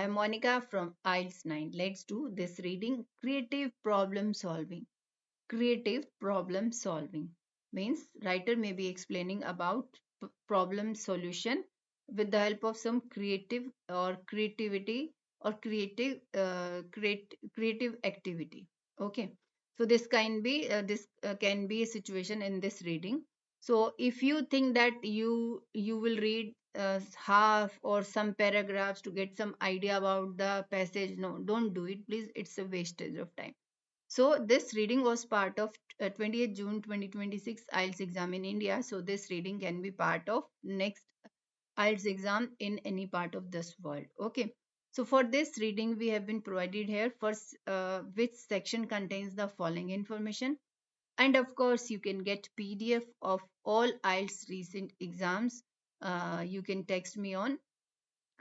I am Monica from IELTS 9. Let's do this reading. Creative problem solving. Creative problem solving means writer may be explaining about problem solution with the help of some creative or creativity or creative activity. Okay, so this can be a situation in this reading. So if you think that you will read half or some paragraphs to get some idea about the passage, no, don't do it, please. It's a wastage of time. So this reading was part of 20th June 2026 IELTS exam in India. So this reading can be part of next IELTS exam in any part of this world. Okay. So for this reading, we have been provided here first which section contains the following information. And of course, you can get PDF of all IELTS recent exams. You can text me on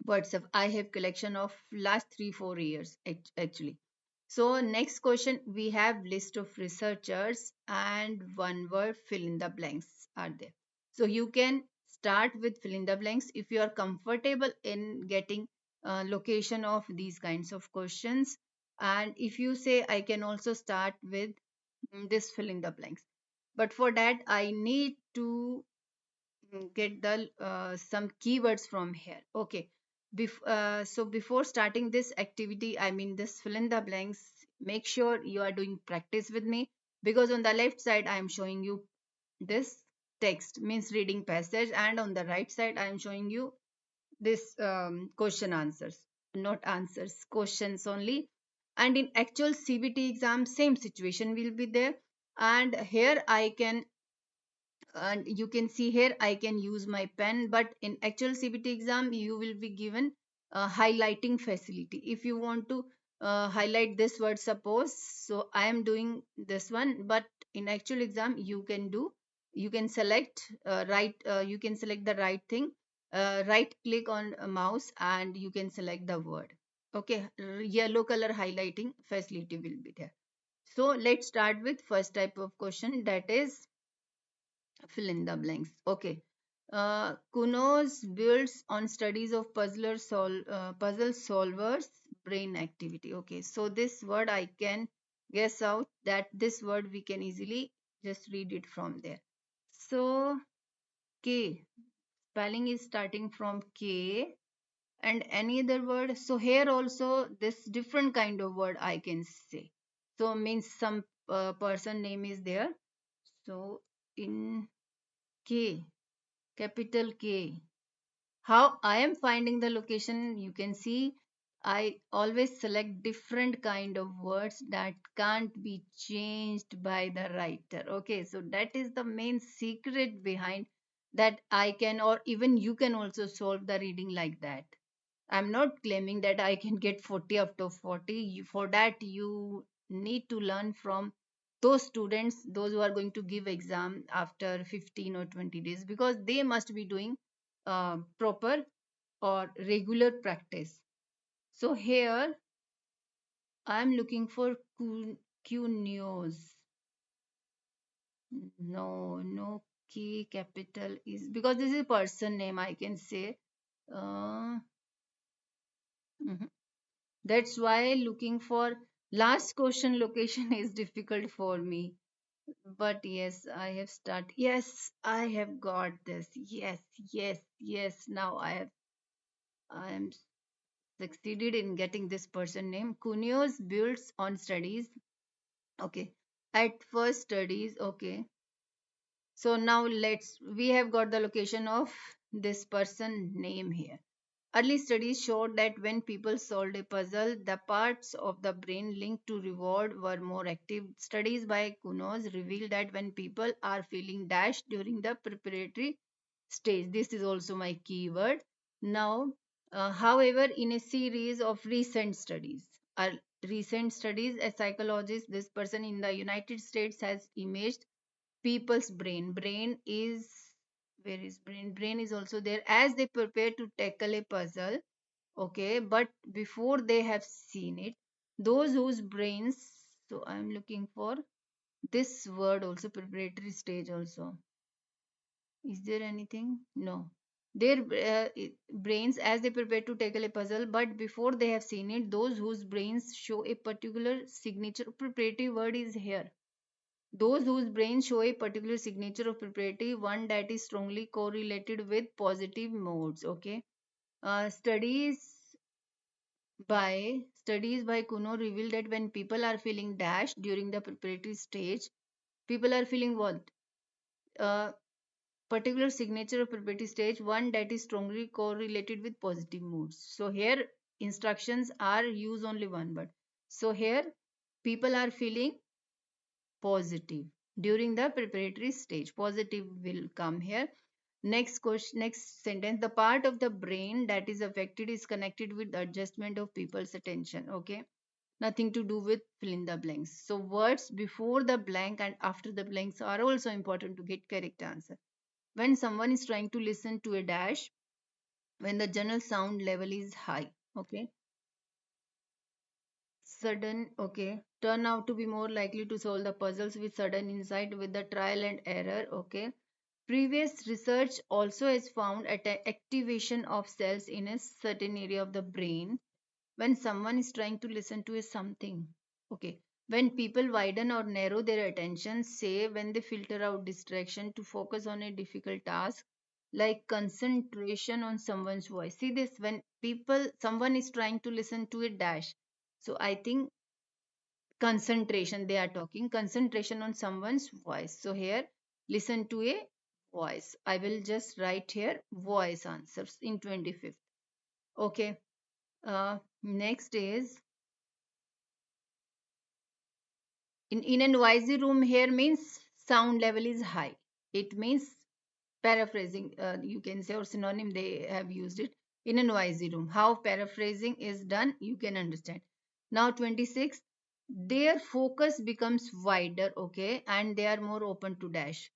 WhatsApp. I have collection of last 3 4 years actually. So next question, we have list of researchers and one word fill in the blanks are there. So you can start with fill in the blanks if you are comfortable in getting location of these kinds of questions. And if you say I can also start with this fill in the blanks. But for that I need to get the some keywords from here. Okay. So before starting this activity, I mean this fill in the blanks, make sure you are doing practice with me, because on the left side I am showing you this text means reading passage, and on the right side I am showing you this question answers, not answers, questions only. And in actual CBT exam, same situation will be there. And here I can, and you can see here I can use my pen, but in actual CBT exam you will be given a highlighting facility. If you want to highlight this word, suppose, so I am doing this one, but in actual exam you can do, you can select you can select the right thing, right click on a mouse and you can select the word. Okay, yellow color highlighting facility will be there. So let's start with first type of question, that is fill in the blanks. Okay. Kunos builds on studies of puzzle solvers brain activity. Okay, so this word I can guess out that this word we can easily just read it from there. So K, spelling is starting from K, and any other word. So here also this different kind of word I can say. So means some person name is there. So in K, capital K. How I am finding the location, you can see I always select different kind of words that can't be changed by the writer. Okay, so that is the main secret behind that I can, or even you can also solve the reading like that. I'm not claiming that I can get 40 out of 40. For that, you need to learn from those students, those who are going to give exam after 15 or 20 days, because they must be doing proper or regular practice. So here I'm looking for Q news. No, no K capital is, because this is a person name, I can say. Uh, mhm. That's why looking for last question location is difficult for me. But yes, I have started. Yes, I have got this. Yes, yes, yes. Now I am succeeded in getting this person name. Cunios builds on studies. Okay. At first studies. Okay. So now we have got the location of this person name here. Early studies showed that when people solved a puzzle, the parts of the brain linked to reward were more active. Studies by Kunos reveal that when people are feeling dashed during the preparatory stage, this is also my keyword. Now, however, in a series of recent studies, a psychologist, this person in the United States has imaged people's brain is, where is brain is also there, as they prepare to tackle a puzzle. Okay, but before they have seen it, those whose brains, so I'm looking for this word also, preparatory stage also. Is there anything? No. their brains as they prepare to tackle a puzzle, but before they have seen it, those whose brains show a particular signature. Preparative word is here. Those whose brains show a particular signature of preparative, one that is strongly correlated with positive modes. Okay. Studies by Kuno reveal that when people are feeling dash during the preparatory stage, people are feeling what? Uh, Particular signature of preparatory stage, one that is strongly correlated with positive moods. So here instructions are use only one word. So here people are feeling positive during the preparatory stage. Positive will come here. Next question, next sentence. The part of the brain that is affected is connected with the adjustment of people's attention. Okay, nothing to do with fill in the blanks. So words before the blank and after the blanks are also important to get correct answer. When someone is trying to listen to a dash, when the general sound level is high. Okay, sudden. Okay, turn out to be more likely to solve the puzzles with sudden insight with the trial and error. Okay, previous research also has found activation of cells in a certain area of the brain when someone is trying to listen to a something. Okay, when people widen or narrow their attention, say when they filter out distraction to focus on a difficult task, like concentration on someone's voice. See this, when people someone is trying to listen to a dash, so I think concentration, they are talking concentration on someone's voice. So here listen to a voice, I will just write here voice answers in 25th. Okay, next is in a noisy room. Here means sound level is high. It means paraphrasing, you can say, or synonym, they have used it. In a noisy room, how paraphrasing is done, you can understand. Now 26, their focus becomes wider. Okay, and they are more open to dash.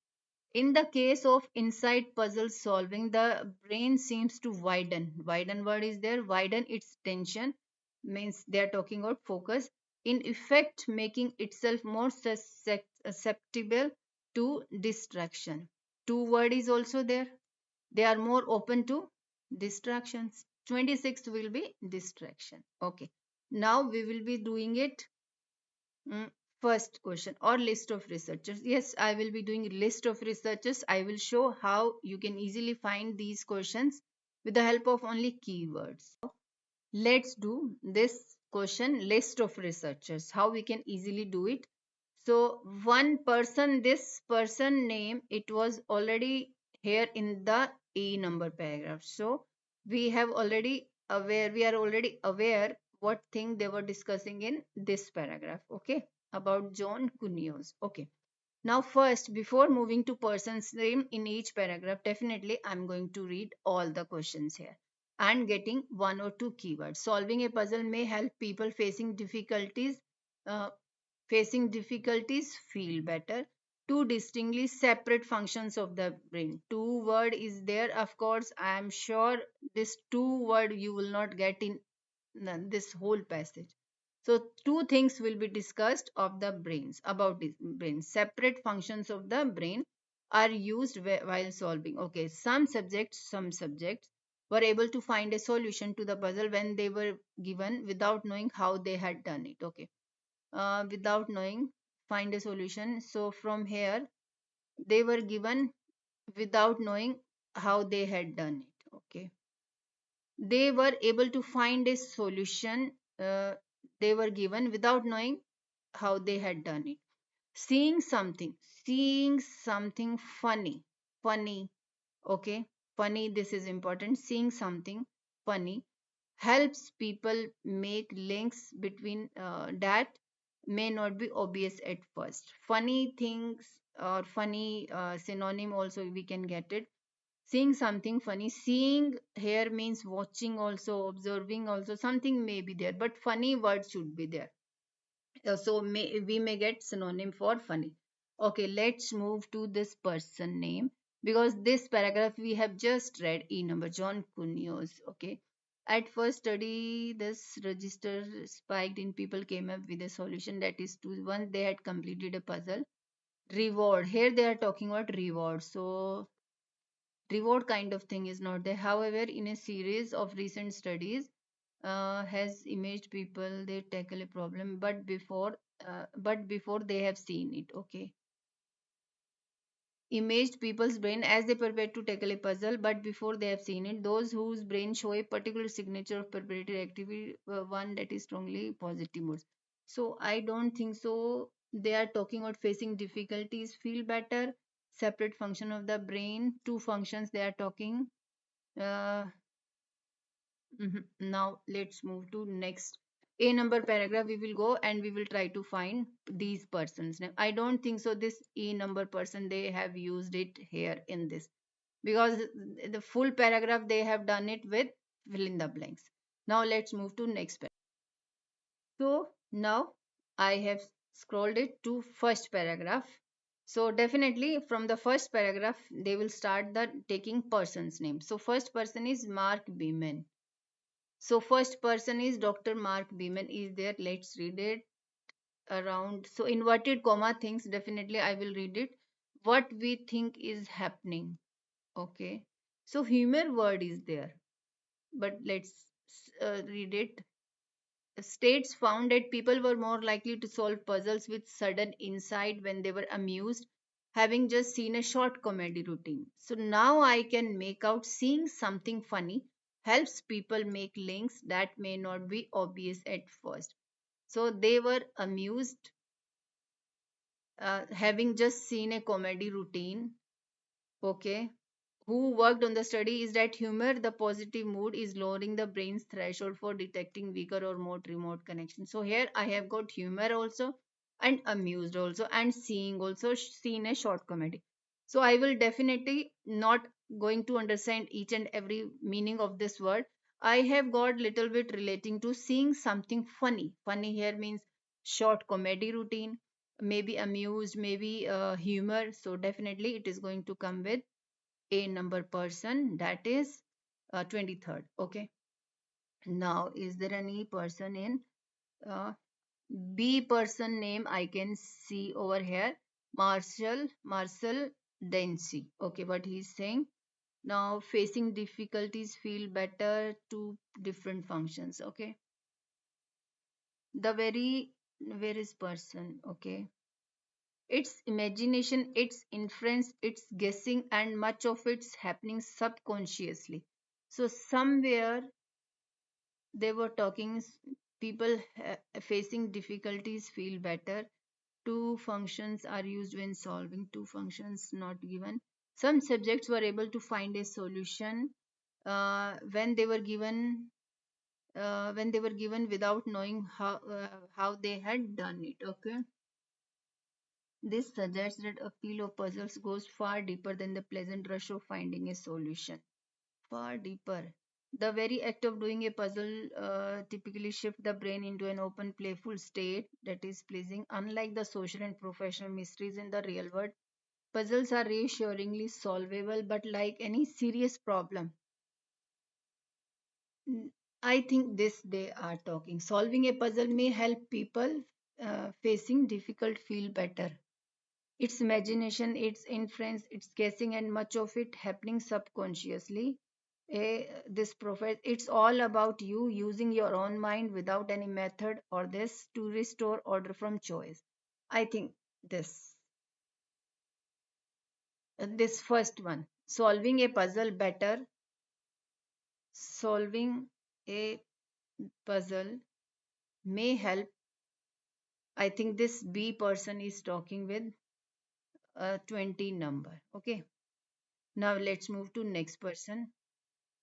In the case of inside puzzle solving, the brain seems to widen. Widen word is there. Widen its tension means they are talking about focus. In effect, making itself more susceptible to distraction. Two word is also there. They are more open to distractions. 26th will be distraction. Okay. Now we will be doing it. Mm, First question or list of researchers. Yes, I will be doing list of researchers. I will show how you can easily find these questions with the help of only keywords. Let's do this question list of researchers. How we can easily do it. So one person, this person name, it was already here in the A number paragraph. So we are already aware what thing they were discussing in this paragraph. Okay, about John Cunios. Okay. Now, first, before moving to person's name in each paragraph, definitely I'm going to read all the questions here and getting one or two keywords. Solving a puzzle may help people uh, facing difficulties feel better. Two distinctly separate functions of the brain. Two word is there. Of course, I am sure this two word you will not get in this whole passage. So two things will be discussed of the brains about the brain. Separate functions of the brain are used while solving. Okay, some subjects were able to find a solution to the puzzle when they were given without knowing how they had done it. Okay, without knowing, find a solution. So from here, they were given without knowing how they had done it. Okay, they were able to find a solution. They were given without knowing how they had done it. Seeing something, seeing something funny. Okay, funny, this is important. Seeing something funny helps people make links between that may not be obvious at first. Funny things or funny synonym also we can get it. Seeing something funny, seeing here means watching also, observing also, something may be there, but funny word should be there. We may get synonym for funny. Okay, let's move to this person name, because this paragraph we have just read, E number, John Cunios. Okay, at first study, this register spiked in people came up with a solution, that is to once they had completed a puzzle. Reward, here they are talking about reward. So Reward kind of thing is not there. However, in a series of recent studies, has imaged people they tackle a problem, but before they have seen it. Okay, imaged people's brain as they prepare to tackle a puzzle, but before they have seen it. Those whose brain show a particular signature of preparatory activity, one that is strongly positive mood. So I don't think so. They are talking about facing difficulties, feel better, separate function of the brain, two functions they are talking. Uh, Mhm. Now let's move to next A number paragraph. We will go and we will try to find these persons name. I don't think so. This E number person they have used it here in this because the full paragraph they have done it with fill in the blanks. Now let's move to next paragraph. So now I have scrolled it to first paragraph. So definitely from the first paragraph they will start the taking person's name. So first person is Mark Beeman. So first person is Dr. Mark Beeman is there. Let's read it around. So inverted comma things definitely I will read it. What we think is happening. Okay. So humor word is there, but let's read it. States found that people were more likely to solve puzzles with sudden insight when they were amused, having just seen a short comedy routine. So now I can make out seeing something funny helps people make links that may not be obvious at first. So they were amused, having just seen a comedy routine. Okay, who worked on the study is that humor, the positive mood, is lowering the brain's threshold for detecting weaker or more remote connections. So here I have got humor also and amused also and seeing also seen a short comedy. So I will definitely not going to understand each and every meaning of this word. I have got little bit relating to seeing something funny. Funny here means short comedy routine, maybe amused, maybe humor. So definitely it is going to come with A number person, that is 23rd. Okay, now is there any person in uh, B person name I can see over here? Marcel Dency. Okay, but he's saying now facing difficulties feel better, two different functions. Okay, the very where is person? Okay, it's imagination, it's inference, it's guessing, and much of it's happening subconsciously. So somewhere they were talking people facing difficulties feel better. Two functions are used when solving, two functions not given. Some subjects were able to find a solution when they were given without knowing how they had done it. Okay, this suggests that appeal of puzzles goes far deeper than the pleasant rush of finding a solution. Far deeper. The very act of doing a puzzle typically shift the brain into an open, playful state that is pleasing. Unlike the social and professional mysteries in the real world, puzzles are reassuringly solvable, but like any serious problem, mm, I think this they are talking. Solving a puzzle may help people facing difficult feel better. It's imagination, it's inference, it's guessing, and much of it happening subconsciously. This profess it's all about you using your own mind without any method or this to restore order from choice. I think this this first one, solving a puzzle better, solving a puzzle may help. I think this B person is talking with a 20 number. Okay, now let's move to next person.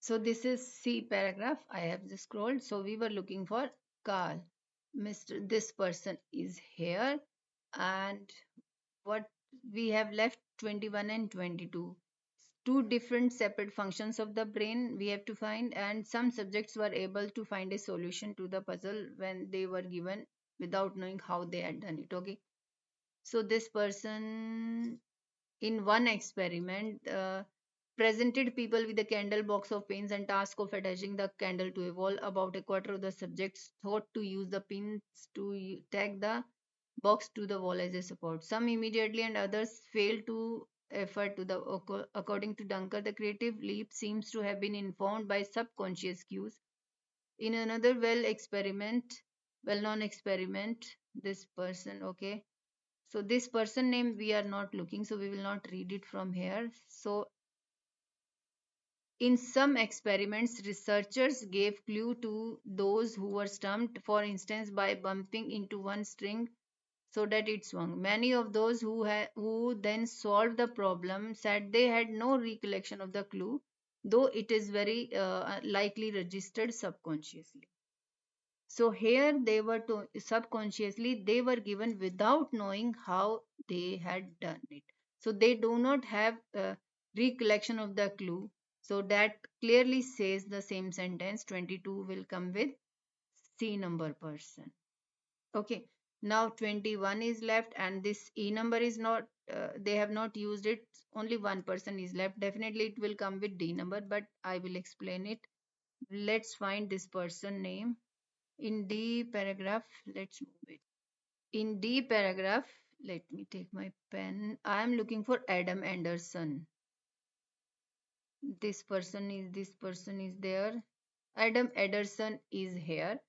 So this is C paragraph. I have just scrolled. So we were looking for Carl. Mr. This person is here. And what we have left 21 and 22. Two different separate functions of the brain we have to find, and some subjects were able to find a solution to the puzzle when they were given without knowing how they had done it. Okay. So this person in one experiment presented people with a candle box of pins and task of attaching the candle to a wall. About a quarter of the subjects thought to use the pins to tag the box to the wall as a support. Some immediately and others failed to effort to the according to Dunker, the creative leap seems to have been informed by subconscious cues. In another well-known experiment, this person, okay. So this person name we are not looking, so we will not read it from here. So in some experiments, researchers gave clue to those who were stumped, for instance, by bumping into one string so that it swung. Many of those who then solved the problem said they had no recollection of the clue, though it is very likely registered subconsciously. So here they were to subconsciously they were given without knowing how they had done it. So they do not have recollection of the clue. So that clearly says the same sentence. 22 will come with C number person. Okay. Now 21 is left, and this E number is not. They have not used it. Only one person is left. Definitely it will come with D number, but I will explain it. Let's find this person name. In D paragraph, let's move it. In D paragraph, let me take my pen. I am looking for Adam Anderson. This person is there. Adam Anderson is here,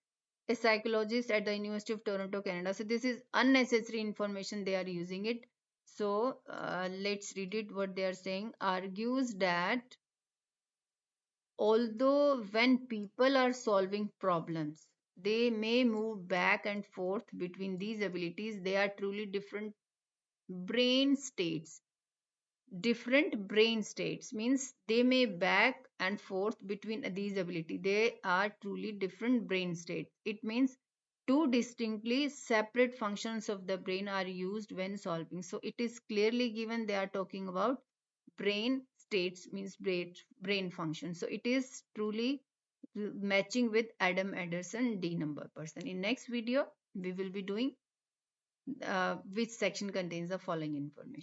a psychologist at the University of Toronto, Canada. So this is unnecessary information they are using it. So let's read it. What they are saying argues that although when people are solving problems, they may move back and forth between these abilities, they are truly brain states. Different brain states means they may back and forth between these abilities. They are truly different brain states. It means two distinctly separate functions of the brain are used when solving. So it is clearly given they are talking about brain states means brain function. So it is truly matching with Adam Anderson D number person. In next video, we will be doing which section contains the following information.